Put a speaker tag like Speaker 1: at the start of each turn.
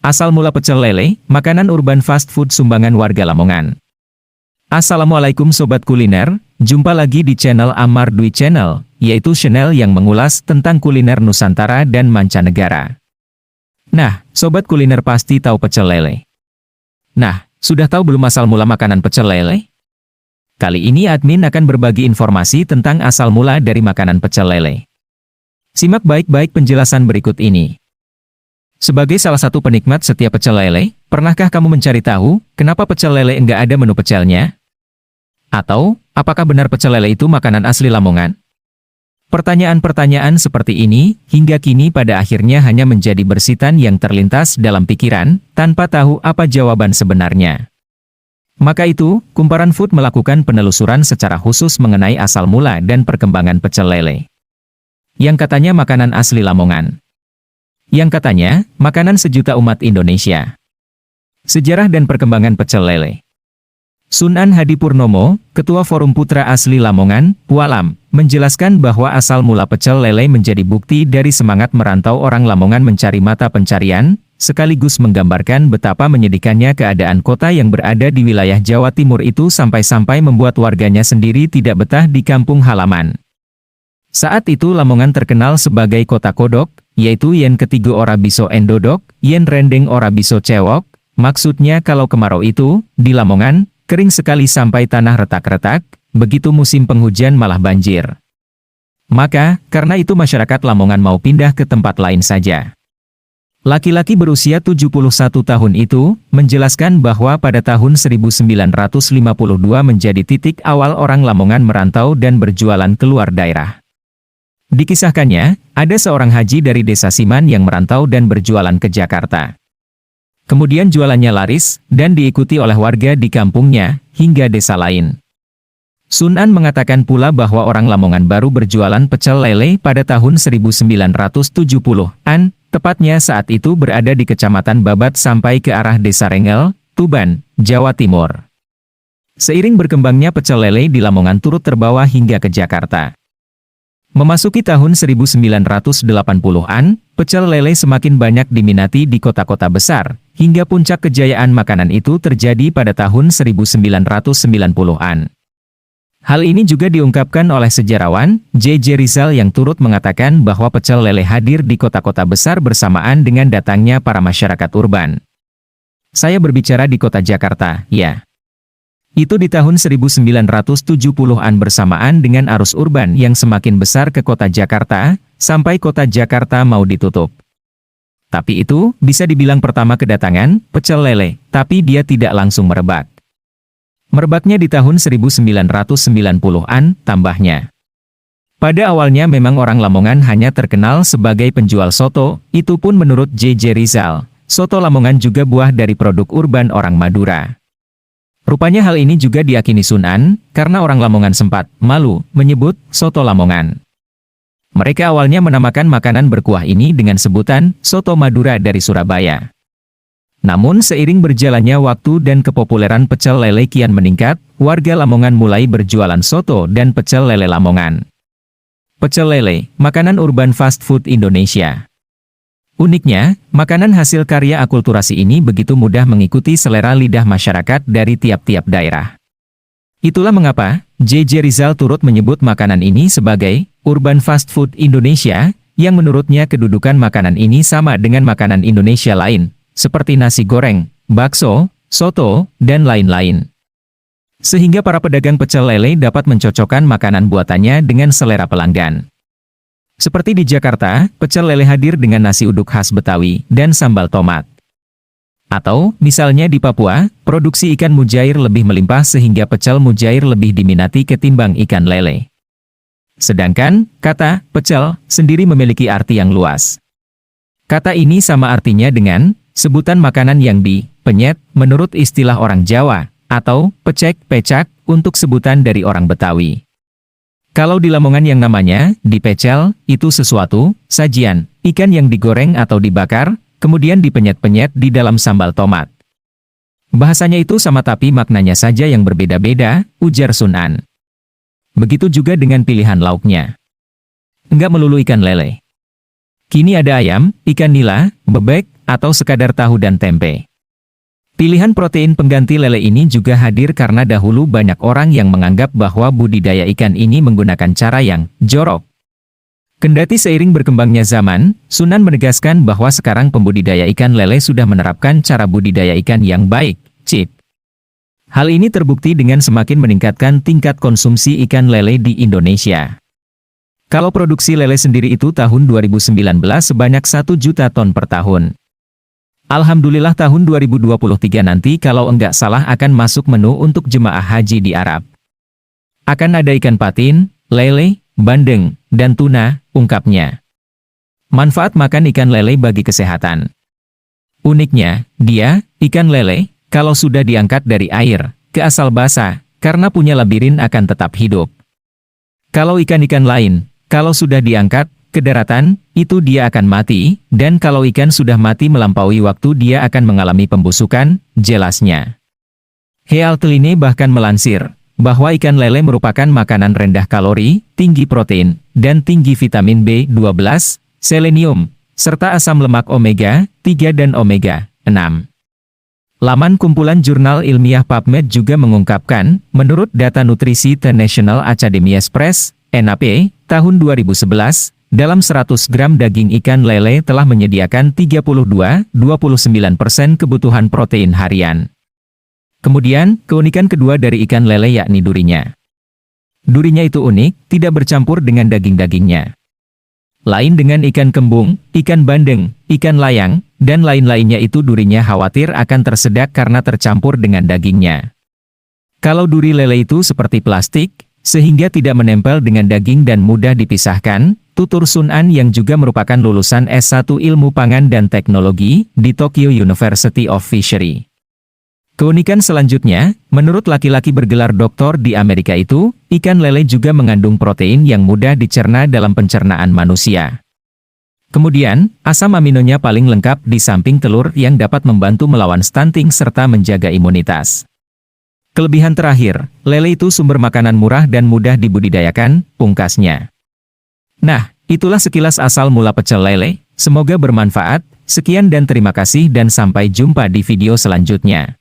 Speaker 1: Asal mula pecel lele, makanan urban fast food sumbangan warga Lamongan. Assalamualaikum Sobat Kuliner, jumpa lagi di channel Amar Dwi Channel, yaitu channel yang mengulas tentang kuliner Nusantara dan mancanegara. Nah, Sobat Kuliner pasti tahu pecel lele. Nah, sudah tahu belum asal mula makanan pecel lele? Kali ini admin akan berbagi informasi tentang asal mula dari makanan pecel lele. Simak baik-baik penjelasan berikut ini. Sebagai salah satu penikmat setiap pecel lele, pernahkah kamu mencari tahu, kenapa pecel lele enggak ada menu pecelnya? Atau, apakah benar pecel lele itu makanan asli Lamongan? Pertanyaan-pertanyaan seperti ini, hingga kini pada akhirnya hanya menjadi bersitan yang terlintas dalam pikiran, tanpa tahu apa jawaban sebenarnya. Maka itu, Kumparan Food melakukan penelusuran secara khusus mengenai asal mula dan perkembangan pecel lele. Yang katanya makanan asli Lamongan. Yang katanya, makanan sejuta umat Indonesia. Sejarah dan perkembangan pecel lele. Sunan Hadi Purnomo, Ketua Forum Putra Asli Lamongan, Pualam, menjelaskan bahwa asal mula pecel lele menjadi bukti dari semangat merantau orang Lamongan mencari mata pencarian, sekaligus menggambarkan betapa menyedihkannya keadaan kota yang berada di wilayah Jawa Timur itu sampai-sampai membuat warganya sendiri tidak betah di kampung halaman. Saat itu Lamongan terkenal sebagai kota kodok, yaitu yen ketigo ora biso endodok, yen rendeng ora biso cewok. Maksudnya kalau kemarau itu, di Lamongan, kering sekali sampai tanah retak-retak, begitu musim penghujan malah banjir. Maka, karena itu masyarakat Lamongan mau pindah ke tempat lain saja. Laki-laki berusia 71 tahun itu, menjelaskan bahwa pada tahun 1952 menjadi titik awal orang Lamongan merantau dan berjualan keluar daerah. Dikisahkannya, ada seorang haji dari desa Siman yang merantau dan berjualan ke Jakarta. Kemudian jualannya laris, dan diikuti oleh warga di kampungnya, hingga desa lain. Sunan mengatakan pula bahwa orang Lamongan baru berjualan pecel lele pada tahun 1970-an, tepatnya saat itu berada di Kecamatan Babat sampai ke arah Desa Rengel, Tuban, Jawa Timur. Seiring berkembangnya pecel lele di Lamongan turut terbawa hingga ke Jakarta. Memasuki tahun 1980-an, pecel lele semakin banyak diminati di kota-kota besar, hingga puncak kejayaan makanan itu terjadi pada tahun 1990-an. Hal ini juga diungkapkan oleh sejarawan, J.J. Rizal yang turut mengatakan bahwa pecel lele hadir di kota-kota besar bersamaan dengan datangnya para masyarakat urban. Saya berbicara di kota Jakarta, ya. Itu di tahun 1970-an bersamaan dengan arus urban yang semakin besar ke kota Jakarta, sampai kota Jakarta mau ditutup. Tapi itu, bisa dibilang pertama kedatangan, pecel lele, tapi dia tidak langsung merebak. Merebaknya di tahun 1990-an, tambahnya. Pada awalnya memang orang Lamongan hanya terkenal sebagai penjual soto, itu pun menurut J.J. Rizal, soto Lamongan juga buah dari produk urban orang Madura. Rupanya hal ini juga diyakini Sunan, karena orang Lamongan sempat malu menyebut soto Lamongan. Mereka awalnya menamakan makanan berkuah ini dengan sebutan soto Madura dari Surabaya. Namun seiring berjalannya waktu dan kepopuleran pecel lele kian meningkat, warga Lamongan mulai berjualan soto dan pecel lele Lamongan. Pecel lele, makanan urban fast food Indonesia. Uniknya, makanan hasil karya akulturasi ini begitu mudah mengikuti selera lidah masyarakat dari tiap-tiap daerah. Itulah mengapa, J.J. Rizal turut menyebut makanan ini sebagai urban fast food Indonesia, yang menurutnya kedudukan makanan ini sama dengan makanan Indonesia lain, seperti nasi goreng, bakso, soto, dan lain-lain. Sehingga para pedagang pecel lele dapat mencocokkan makanan buatannya dengan selera pelanggan. Seperti di Jakarta, pecel lele hadir dengan nasi uduk khas Betawi dan sambal tomat. Atau, misalnya di Papua, produksi ikan mujair lebih melimpah sehingga pecel mujair lebih diminati ketimbang ikan lele. Sedangkan, kata pecel sendiri memiliki arti yang luas. Kata ini sama artinya dengan sebutan makanan yang dipenyet menurut istilah orang Jawa, atau pecek, pecak, untuk sebutan dari orang Betawi. Kalau di Lamongan yang namanya dipecel, itu sesuatu, sajian, ikan yang digoreng atau dibakar, kemudian dipenyet-penyet di dalam sambal tomat. Bahasanya itu sama tapi maknanya saja yang berbeda-beda, ujar Sunan. Begitu juga dengan pilihan lauknya. Enggak melulu ikan lele. Kini ada ayam, ikan nila, bebek, atau sekadar tahu dan tempe. Pilihan protein pengganti lele ini juga hadir karena dahulu banyak orang yang menganggap bahwa budidaya ikan ini menggunakan cara yang jorok. Kendati seiring berkembangnya zaman, Sunan menegaskan bahwa sekarang pembudidaya ikan lele sudah menerapkan cara budidaya ikan yang baik, cheap. Hal ini terbukti dengan semakin meningkatkan tingkat konsumsi ikan lele di Indonesia. Kalau produksi lele sendiri itu tahun 2019 sebanyak 1 juta ton per tahun. Alhamdulillah tahun 2023 nanti kalau enggak salah akan masuk menu untuk jemaah haji di Arab. Akan ada ikan patin, lele, bandeng, dan tuna, ungkapnya. Manfaat makan ikan lele bagi kesehatan. Uniknya, ikan lele, kalau sudah diangkat dari air, ke asal basah, karena punya labirin akan tetap hidup. Kalau ikan-ikan lain, kalau sudah diangkat ke daratan, itu dia akan mati, dan kalau ikan sudah mati melampaui waktu dia akan mengalami pembusukan, jelasnya. Healthline bahkan melansir, bahwa ikan lele merupakan makanan rendah kalori, tinggi protein, dan tinggi vitamin B12, selenium, serta asam lemak omega 3 dan omega 6. Laman kumpulan jurnal ilmiah PubMed juga mengungkapkan, menurut data nutrisi The National Academy Press, NAP, tahun 2011, dalam 100 gram daging ikan lele telah menyediakan 32,29% kebutuhan protein harian. Kemudian, keunikan kedua dari ikan lele yakni durinya. Durinya itu unik, tidak bercampur dengan daging-dagingnya. Lain dengan ikan kembung, ikan bandeng, ikan layang, dan lain-lainnya itu durinya khawatir akan tersedak karena tercampur dengan dagingnya. Kalau duri lele itu seperti plastik, sehingga tidak menempel dengan daging dan mudah dipisahkan, tutur Sun An yang juga merupakan lulusan S1 Ilmu Pangan dan Teknologi di Tokyo University of Fishery. Keunikan selanjutnya, menurut laki-laki bergelar doktor di Amerika itu, ikan lele juga mengandung protein yang mudah dicerna dalam pencernaan manusia. Kemudian, asam aminonya paling lengkap di samping telur yang dapat membantu melawan stunting serta menjaga imunitas. Kelebihan terakhir, lele itu sumber makanan murah dan mudah dibudidayakan, pungkasnya. Nah, itulah sekilas asal mula pecel lele, semoga bermanfaat, sekian dan terima kasih dan sampai jumpa di video selanjutnya.